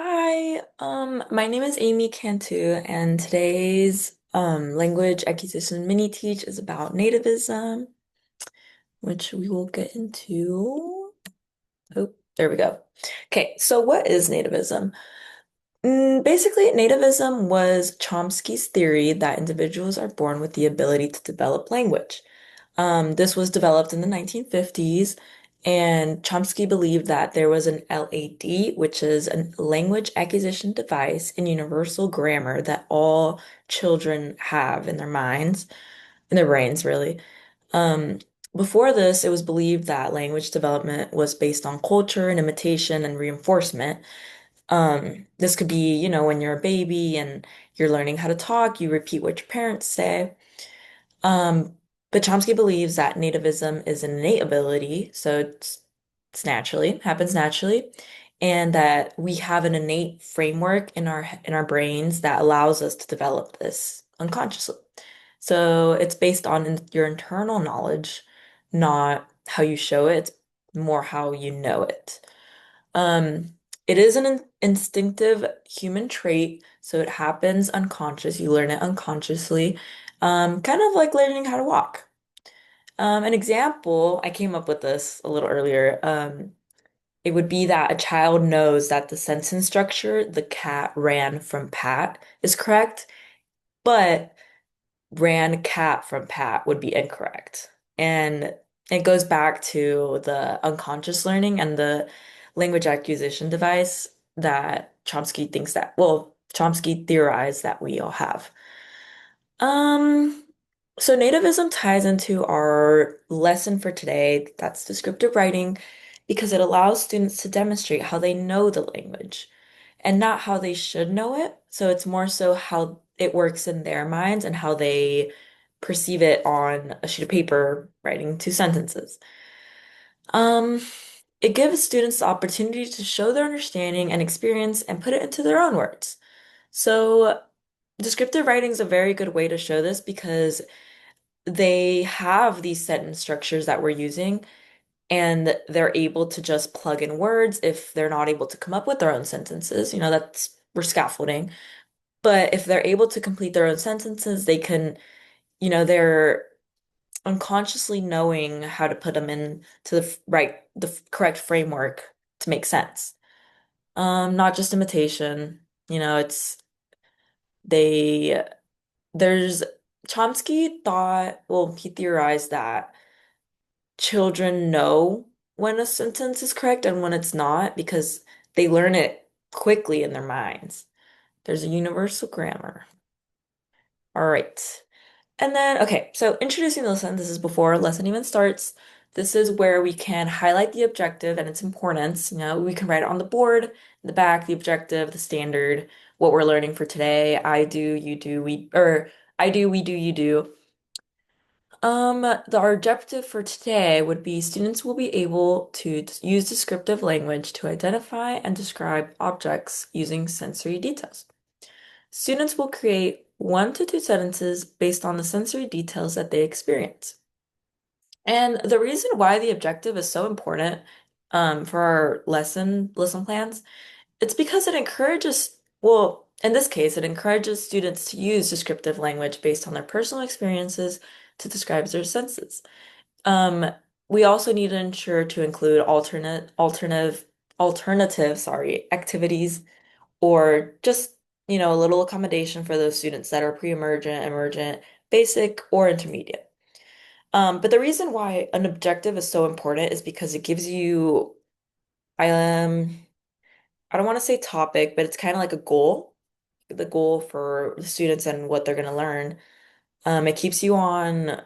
Hi, my name is Amy Cantu, and today's language acquisition mini teach is about nativism, which we will get into. Oh, there we go. Okay, so what is nativism? Basically, nativism was Chomsky's theory that individuals are born with the ability to develop language. This was developed in the 1950s, and Chomsky believed that there was an LAD, which is a language acquisition device in universal grammar that all children have in their minds, in their brains, really. Um, Before this, it was believed that language development was based on culture and imitation and reinforcement. This could be, when you're a baby and you're learning how to talk, you repeat what your parents say. Um, but Chomsky believes that nativism is an innate ability, so it's naturally, happens naturally, and that we have an innate framework in our brains that allows us to develop this unconsciously. So it's based on your internal knowledge, not how you show it, it's more how you know it. Um, it is an instinctive human trait, so it happens unconscious. You learn it unconsciously, kind of like learning how to walk. An example, I came up with this a little earlier. It would be that a child knows that the sentence structure, the cat ran from Pat, is correct, but ran cat from Pat would be incorrect. And it goes back to the unconscious learning and the language acquisition device that Chomsky theorized that we all have. Um, so nativism ties into our lesson for today. That's descriptive writing because it allows students to demonstrate how they know the language and not how they should know it. So it's more so how it works in their minds and how they perceive it on a sheet of paper, writing two sentences. Um, it gives students the opportunity to show their understanding and experience and put it into their own words. So descriptive writing is a very good way to show this because they have these sentence structures that we're using, and they're able to just plug in words if they're not able to come up with their own sentences. That's we're scaffolding. But if they're able to complete their own sentences, they can, they're unconsciously knowing how to put them in to the correct framework to make sense. Not just imitation. It's they there's Chomsky thought, well, he theorized that children know when a sentence is correct and when it's not because they learn it quickly in their minds. There's a universal grammar. All right. And then, okay, so introducing the lesson, this is before a lesson even starts. This is where we can highlight the objective and its importance. We can write it on the board, in the back, the objective, the standard, what we're learning for today. I do, you do, I do, we do, you do. Our objective for today would be students will be able to use descriptive language to identify and describe objects using sensory details. Students will create 1 to 2 sentences based on the sensory details that they experience. And the reason why the objective is so important for our lesson plans, it's because it encourages, well, in this case, it encourages students to use descriptive language based on their personal experiences to describe their senses. Um, we also need to ensure to include alternative activities or just, a little accommodation for those students that are pre-emergent, emergent, basic, or intermediate. But the reason why an objective is so important is because it gives you, um, I don't want to say topic, but it's kind of like a goal, the goal for the students and what they're going to learn. It keeps you on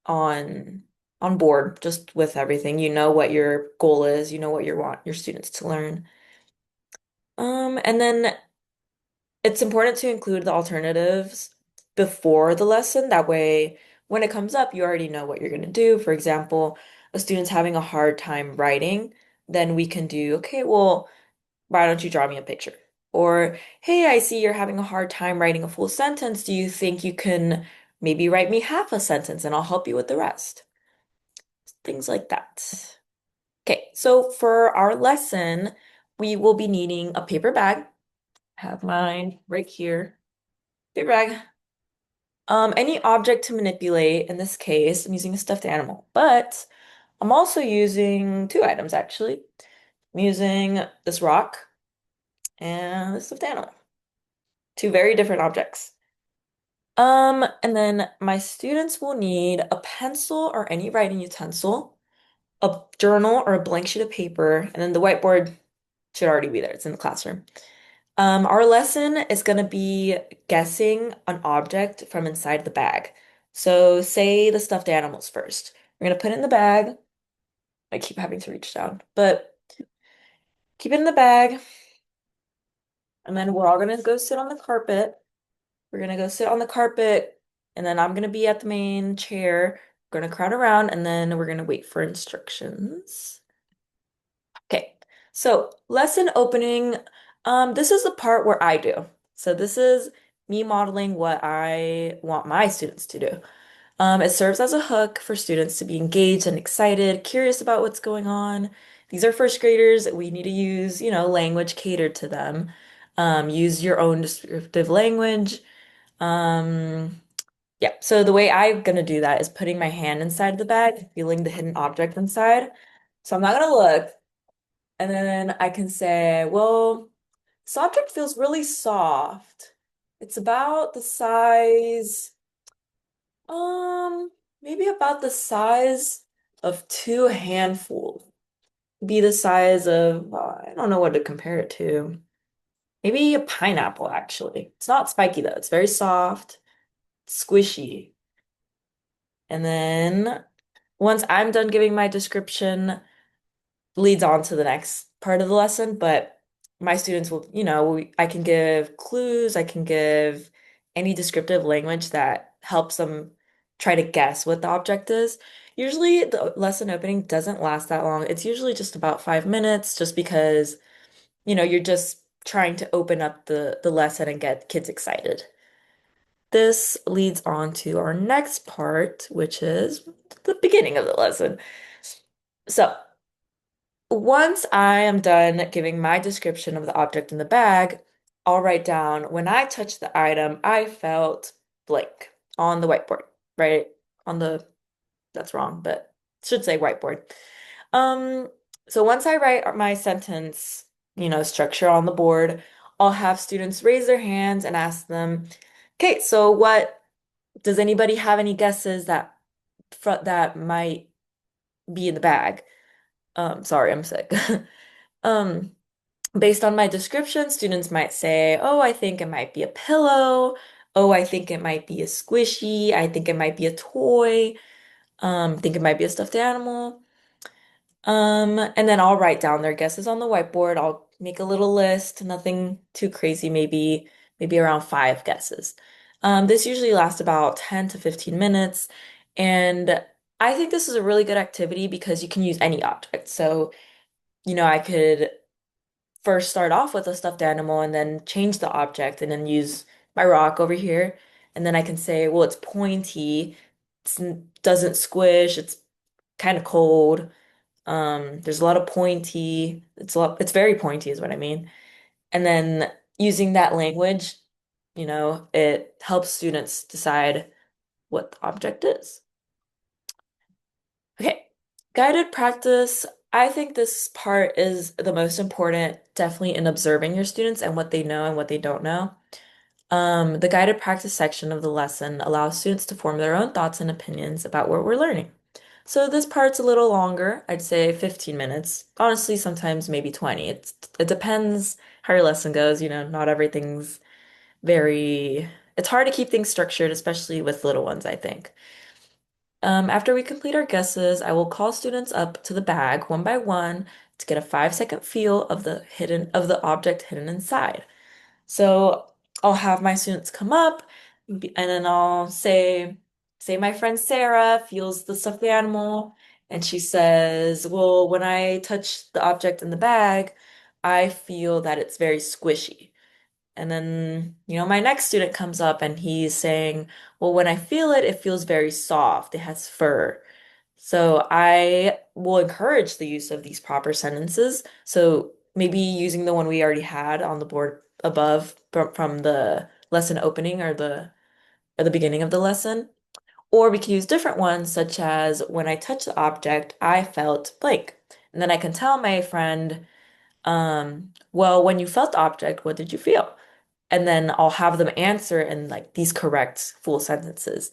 on board just with everything. You know what your goal is, you know what you want your students to learn. And then it's important to include the alternatives before the lesson. That way, when it comes up, you already know what you're going to do. For example, a student's having a hard time writing, then we can do, okay, well, why don't you draw me a picture? Or, hey, I see you're having a hard time writing a full sentence. Do you think you can maybe write me half a sentence and I'll help you with the rest? Things like that. Okay, so for our lesson, we will be needing a paper bag. Have mine right here. Paper bag. Any object to manipulate. In this case, I'm using a stuffed animal, but I'm also using two items actually. I'm using this rock and this stuffed animal. Two very different objects. And then my students will need a pencil or any writing utensil, a journal or a blank sheet of paper, and then the whiteboard should already be there. It's in the classroom. Our lesson is going to be guessing an object from inside the bag. So say the stuffed animals first. We're going to put it in the bag. I keep having to reach down, but keep it in the bag. And then we're all going to go sit on the carpet. We're going to go sit on the carpet. And then I'm going to be at the main chair. We're going to crowd around and then we're going to wait for instructions. Okay, so lesson opening. This is the part where I do. So this is me modeling what I want my students to do. It serves as a hook for students to be engaged and excited, curious about what's going on. These are first graders. We need to use, language catered to them. Use your own descriptive language. Um, yeah, so the way I'm gonna do that is putting my hand inside the bag, feeling the hidden object inside. So I'm not gonna look. And then I can say, well, this object feels really soft. It's about the size, um, maybe about the size of two handfuls. Be the size of, I don't know what to compare it to. Maybe a pineapple, actually. It's not spiky though. It's very soft, squishy. And then once I'm done giving my description, leads on to the next part of the lesson, but my students will, I can give clues, I can give any descriptive language that helps them try to guess what the object is. Usually the lesson opening doesn't last that long. It's usually just about 5 minutes, just because, you're just trying to open up the lesson and get kids excited. This leads on to our next part, which is the beginning of the lesson. So, once I am done giving my description of the object in the bag, I'll write down when I touched the item, I felt blank on the whiteboard, right? On the, that's wrong, but it should say whiteboard. Um, so once I write my sentence, structure on the board, I'll have students raise their hands and ask them, okay, so does anybody have any guesses that might be in the bag? Sorry, I'm sick. Um, Based on my description, students might say, oh, I think it might be a pillow. Oh, I think it might be a squishy. I think it might be a toy. Think it might be a stuffed animal. And then I'll write down their guesses on the whiteboard. I'll make a little list, nothing too crazy, maybe around 5 guesses. This usually lasts about 10 to 15 minutes. And I think this is a really good activity because you can use any object. So, I could first start off with a stuffed animal and then change the object and then use my rock over here. And then I can say, well, it's pointy, doesn't squish, it's kind of cold. There's a lot of pointy, it's very pointy is what I mean. And then using that language, it helps students decide what the object is. Okay, guided practice. I think this part is the most important, definitely in observing your students and what they know and what they don't know. The guided practice section of the lesson allows students to form their own thoughts and opinions about what we're learning. So this part's a little longer, I'd say 15 minutes. Honestly, sometimes maybe 20. It depends how your lesson goes, not everything's it's hard to keep things structured, especially with little ones, I think. After we complete our guesses, I will call students up to the bag one by one to get a 5-second feel of the object hidden inside. So I'll have my students come up and then I'll say my friend Sarah feels the stuffed animal and she says, well, when I touch the object in the bag, I feel that it's very squishy. And then, my next student comes up and he's saying, well, when I feel it, it feels very soft. It has fur. So I will encourage the use of these proper sentences. So, maybe using the one we already had on the board above from the lesson opening or the beginning of the lesson. Or we can use different ones, such as when I touched the object, I felt blank. And then I can tell my friend, well, when you felt the object, what did you feel? And then I'll have them answer in like these correct full sentences.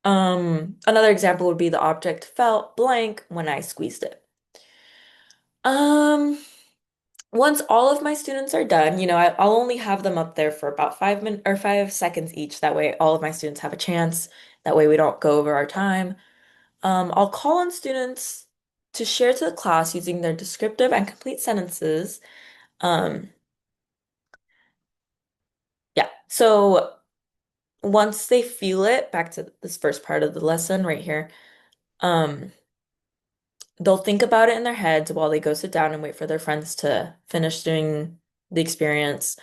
Another example would be the object felt blank when I squeezed it. Um, Once all of my students are done, I'll only have them up there for about 5 minutes or 5 seconds each. That way, all of my students have a chance. That way, we don't go over our time. I'll call on students to share to the class using their descriptive and complete sentences. Um, yeah. So once they feel it, back to this first part of the lesson right here, um, they'll think about it in their heads while they go sit down and wait for their friends to finish doing the experience.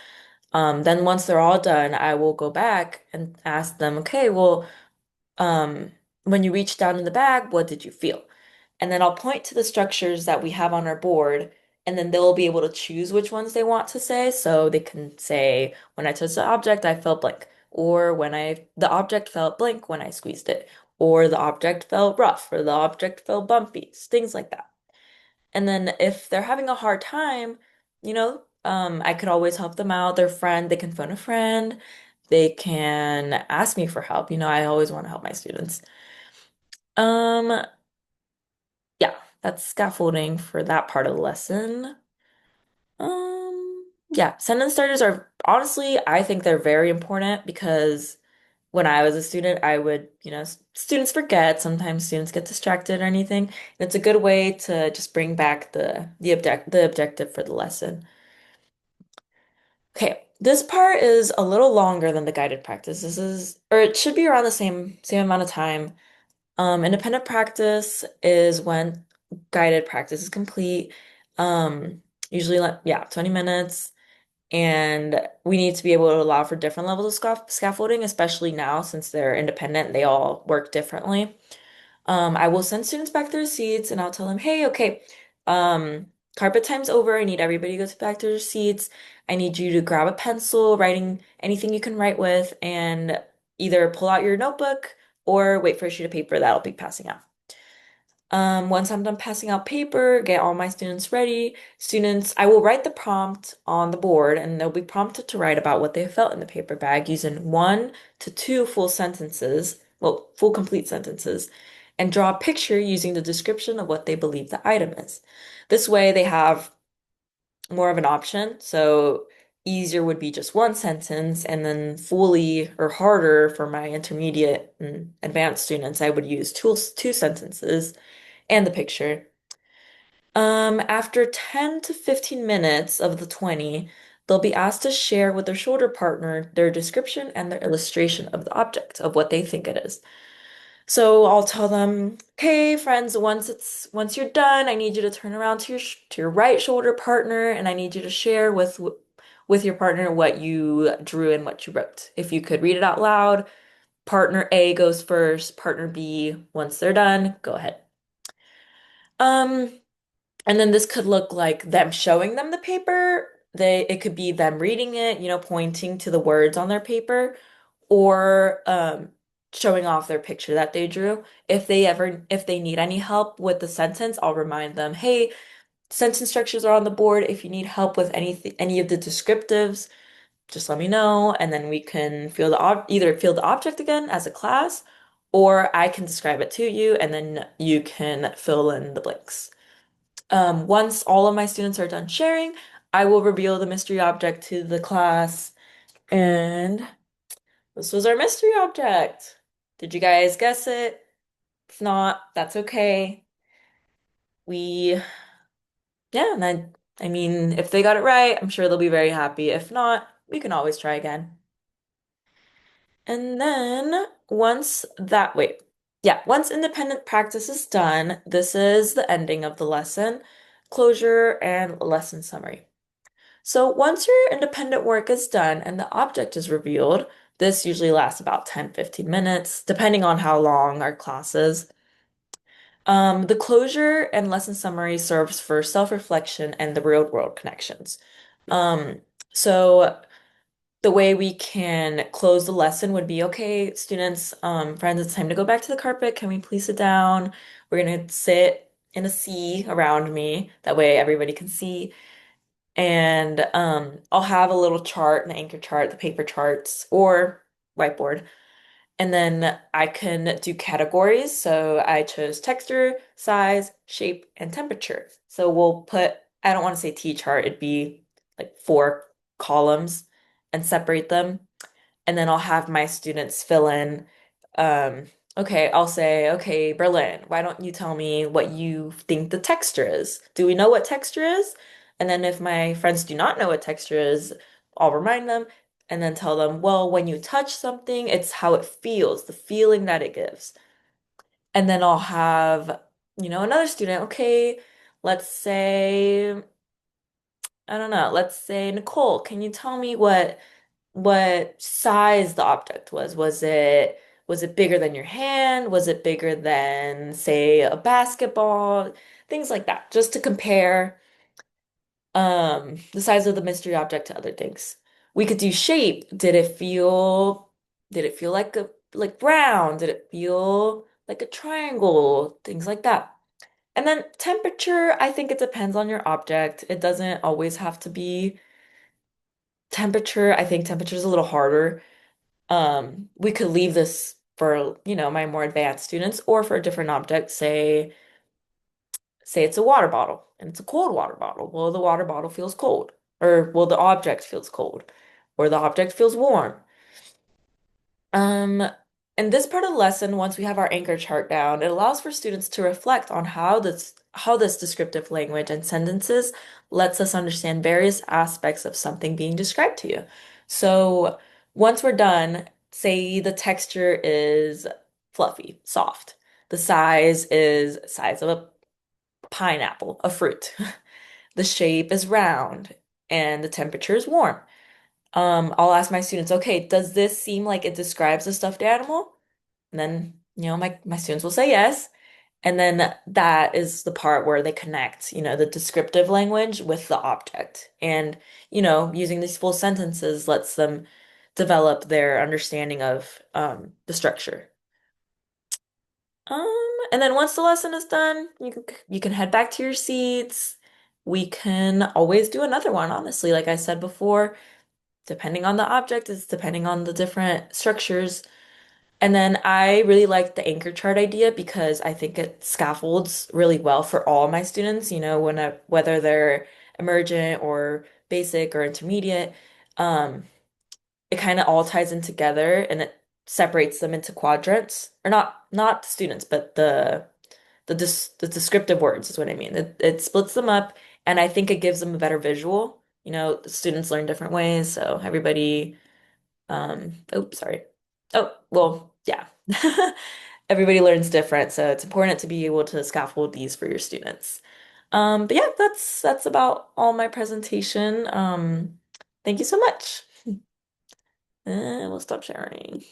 Then once they're all done, I will go back and ask them, okay, well, um, when you reached down in the bag, what did you feel? And then I'll point to the structures that we have on our board, and then they'll be able to choose which ones they want to say. So they can say, when I touched the object, I felt blank, or the object felt blank when I squeezed it, or the object felt rough, or the object felt bumpy, things like that. And then if they're having a hard time, I could always help them out. Their friend, they can phone a friend. They can ask me for help. I always want to help my students. Um, yeah, that's scaffolding for that part of the lesson. Yeah, sentence starters are honestly, I think they're very important because when I was a student, I would, students forget, sometimes students get distracted or anything. And it's a good way to just bring back the objective for the lesson. Okay, this part is a little longer than the guided practice. Or it should be around the same amount of time. Independent practice is when guided practice is complete. Usually, like, yeah, 20 minutes. And we need to be able to allow for different levels of scaffolding, especially now since they're independent, they all work differently. I will send students back to their seats and I'll tell them, hey, okay, carpet time's over. I need everybody to go back to their seats. I need you to grab a pencil, writing anything you can write with, and either pull out your notebook or wait for a sheet of paper that I'll be passing out. Once I'm done passing out paper, get all my students ready. I will write the prompt on the board and they'll be prompted to write about what they felt in the paper bag using 1 to 2 full sentences, well, full complete sentences, and draw a picture using the description of what they believe the item is. This way they have more of an option. So easier would be just one sentence, and then fully or harder for my intermediate and advanced students, I would use two sentences and the picture. After 10 to 15 minutes of the 20, they'll be asked to share with their shoulder partner their description and their illustration of the object, of what they think it is. So I'll tell them, "Okay, friends, once you're done, I need you to turn around to your right shoulder partner, and I need you to share with your partner what you drew and what you wrote. If you could read it out loud, partner A goes first, partner B, once they're done, go ahead." Um, and then this could look like them showing them the paper. It could be them reading it, pointing to the words on their paper, or showing off their picture that they drew. If they need any help with the sentence, I'll remind them, hey, sentence structures are on the board. If you need help with any of the descriptives, just let me know, and then we can either feel the object again as a class, or I can describe it to you, and then you can fill in the blanks. Once all of my students are done sharing, I will reveal the mystery object to the class. And this was our mystery object. Did you guys guess it? If not, that's okay. We, yeah, and I mean, if they got it right, I'm sure they'll be very happy. If not, we can always try again. And then once independent practice is done, this is the ending of the lesson, closure and lesson summary. So once your independent work is done and the object is revealed, this usually lasts about 10-15 minutes, depending on how long our class is. The closure and lesson summary serves for self-reflection and the real world connections. Um, so the way we can close the lesson would be, okay, students, friends, it's time to go back to the carpet. Can we please sit down? We're gonna sit in a C around me. That way everybody can see. And I'll have a little chart, an anchor chart, the paper charts, or whiteboard. And then I can do categories. So I chose texture, size, shape, and temperature. So we'll put, I don't want to say T chart, it'd be like 4 columns and separate them. And then I'll have my students fill in. Um, okay, I'll say, okay, Berlin, why don't you tell me what you think the texture is? Do we know what texture is? And then if my friends do not know what texture is, I'll remind them and then tell them, well, when you touch something, it's how it feels, the feeling that it gives. And then I'll have, another student, okay, let's say, I don't know, let's say, Nicole, can you tell me what size the object was? Was it bigger than your hand? Was it bigger than, say, a basketball? Things like that, just to compare the size of the mystery object to other things. We could do shape. Did it feel like round? Did it feel like a triangle? Things like that. And then temperature, I think it depends on your object. It doesn't always have to be temperature. I think temperature is a little harder. We could leave this for, my more advanced students or for a different object, say it's a water bottle and it's a cold water bottle. Well, the water bottle feels cold, or well, the object feels cold, or the object feels warm. Um, in this part of the lesson, once we have our anchor chart down, it allows for students to reflect on how this descriptive language and sentences lets us understand various aspects of something being described to you. So once we're done, say the texture is fluffy, soft. The size is size of a pineapple, a fruit. The shape is round and the temperature is warm. I'll ask my students, okay, does this seem like it describes a stuffed animal? And then, my students will say yes. And then that is the part where they connect, the descriptive language with the object. And, using these full sentences lets them develop their understanding of the structure. And then once the lesson is done, you can head back to your seats. We can always do another one, honestly. Like I said before, depending on the object, is depending on the different structures. And then I really like the anchor chart idea because I think it scaffolds really well for all my students, whether they're emergent or basic or intermediate. Um, it kind of all ties in together and it separates them into quadrants, or not the students, but the descriptive words is what I mean. It splits them up, and I think it gives them a better visual. The students learn different ways, so everybody, oh, sorry. Oh, well, yeah. Everybody learns different, so it's important to be able to scaffold these for your students. But yeah, that's about all my presentation. Thank you so much. And we'll stop sharing.